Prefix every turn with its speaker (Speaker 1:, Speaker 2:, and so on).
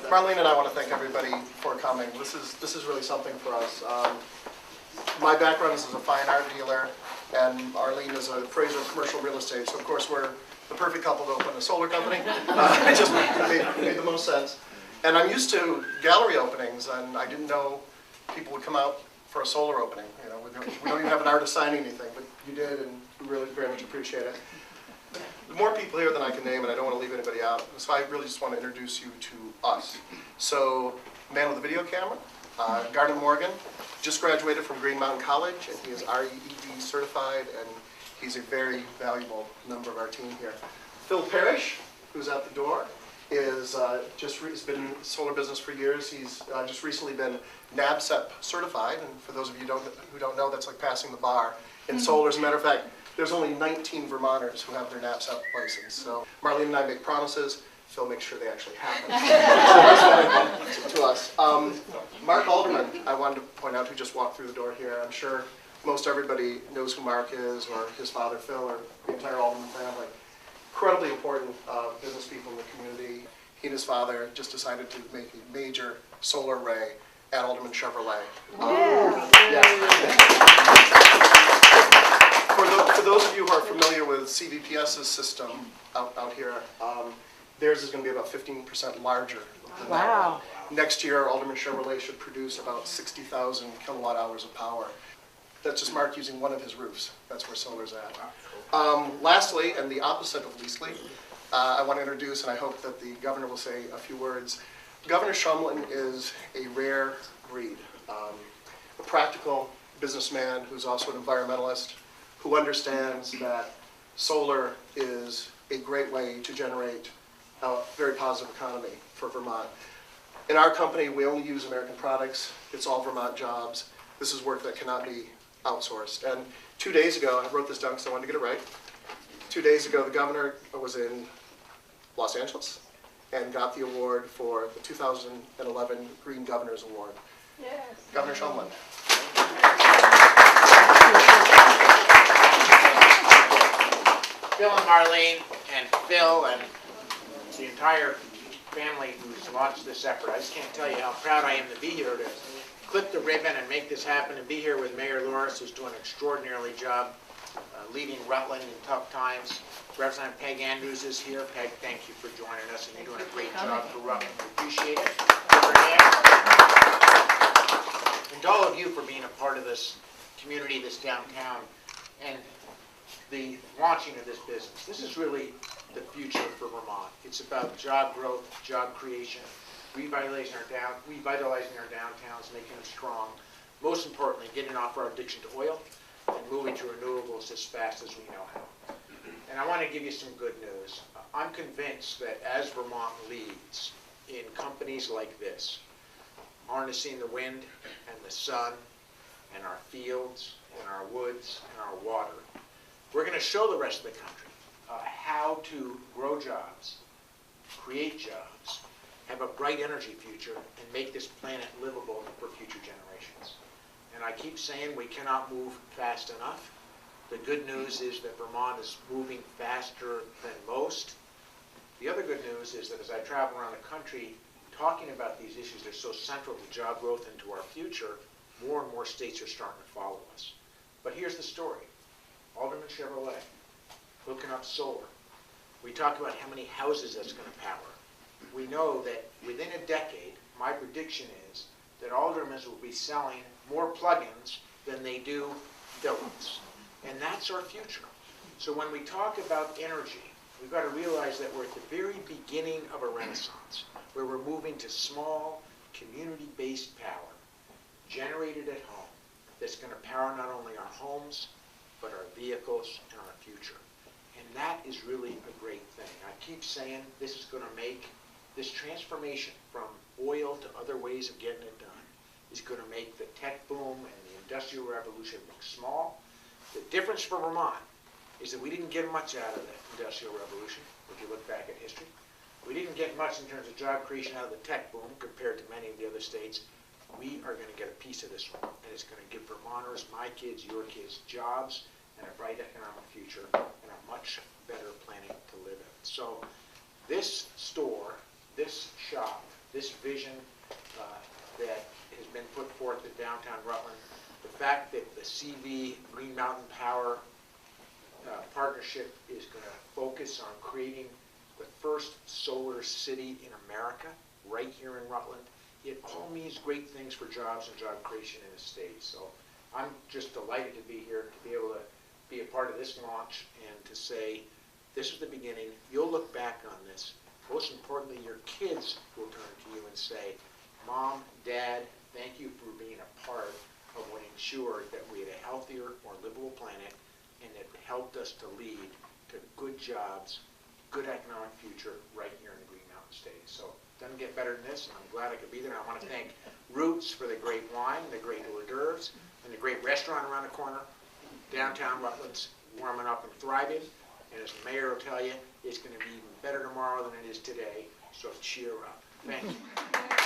Speaker 1: Marlene and I want to thank everybody for coming. This is really something for us. My background is as a fine art dealer, and Marlene is an appraiser of commercial real estate. So of course we're the perfect couple to open a solar company. It just made the most sense. And I'm used to gallery openings, and I didn't know people would come out for a solar opening. You know, we don't even have an artist signing anything, but you did, and we really very much appreciate it. More people here than I can name, and I don't want to leave anybody out. So I really just want to introduce you to us. So, man with a video camera, Gardner Morgan, just graduated from Green Mountain College, and he is REED certified, and he's a very valuable member of our team here. Phil Parrish, who's out the door, is he's been in the solar business for years. He's just recently been NABCEP certified, and for those of you who don't know, that's like passing the bar in solar. As a matter of fact, there's only 19 Vermonters who have their NABCEP license. So Marlene and I make promises. Phil makes sure they actually happen. So that's important to us. Mark Alderman, I wanted to point out, who just walked through the door here. I'm sure most everybody knows who Mark is, or his father Phil, or the entire Alderman family. Incredibly important business people in the community. He and his father just decided to make a major solar array at Alderman Chevrolet. For those of you who are familiar with CVPS's system out here, theirs is going to be about 15% larger than that. Next year, Alderman Chevrolet should produce about 60,000 kilowatt hours of power. That's just Mark using one of his roofs. That's where solar's at. Lastly, and the opposite of leastly, I want to introduce, and I hope that the governor will say a few words. Governor Shumlin is a rare breed, a practical businessman who's also an environmentalist, who understands that solar is a great way to generate a very positive economy for Vermont. In our company, we only use American products. It's all Vermont jobs. This is work that cannot be outsourced. And 2 days ago, I wrote this down because I wanted to get it right. 2 days ago, the governor was in Los Angeles and got the award for the 2011 Green Governor's Award. Yes. Governor Shumlin.
Speaker 2: Phil and Marlene and Phil and the entire family who's launched this effort. I just can't tell you how proud I am to be here to clip the ribbon and make this happen, and be here with Mayor Louras, who's doing an extraordinary job leading Rutland in tough times. Representative Peg Andrews is here. Peg, thank you for joining us, and you're doing a great job for Rutland. We appreciate it. And to all of you for being a part of this community, this downtown, and the launching of this business. This is really the future for Vermont. It's about job growth, job creation, revitalizing our downtowns, making them strong. Most importantly, getting off our addiction to oil and moving to renewables as fast as we know how. And I want to give you some good news. I'm convinced that as Vermont leads in companies like this, harnessing the wind and the sun and our fields and our woods and our water, we're going to show the rest of the country how to grow jobs, create jobs, have a bright energy future, and make this planet livable for future generations. And I keep saying we cannot move fast enough. The good news is that Vermont is moving faster than most. The other good news is that as I travel around the country talking about these issues that are so central to job growth and to our future, more and more states are starting to follow us. But here's the story. Alderman Chevrolet, hooking up solar. We talk about how many houses that's going to power. We know that within a decade, my prediction is that aldermen will be selling more plug-ins than they do fill-ins. And that's our future. So when we talk about energy, we've got to realize that we're at the very beginning of a renaissance, where we're moving to small, community-based power, generated at home, that's going to power not only our homes, but our vehicles and our future. And that is really a great thing. I keep saying this is going to make this transformation from oil to other ways of getting it done is going to make the tech boom and the industrial revolution look small. The difference for Vermont is that we didn't get much out of the industrial revolution, if you look back at history. We didn't get much in terms of job creation out of the tech boom compared to many of the other states. We are going to get a piece of this one, and it's going to give Vermonters, my kids, your kids, jobs and a bright economic future and a much better planet to live in. So this store, this shop, this vision that has been put forth at downtown Rutland, the fact that the CV Green Mountain Power partnership is going to focus on creating the first solar city in America, right here in Rutland. It all means great things for jobs and job creation in the state. So I'm just delighted to be here, to be able to be a part of this launch and to say, this is the beginning. You'll look back on this. Most importantly, your kids will turn to you and say, Mom, Dad, thank you for being a part of what ensured that we had a healthier, more livable planet, and it helped us to lead to good jobs, good economic future right here in the Green Mountain State. So it doesn't get better than this, and I'm glad I could be there. I want to thank Roots for the great wine, the great hors d'oeuvres, and the great restaurant around the corner. Downtown Rutland's warming up and thriving, and as the mayor will tell you, it's going to be even better tomorrow than it is today, so cheer up. Thank you.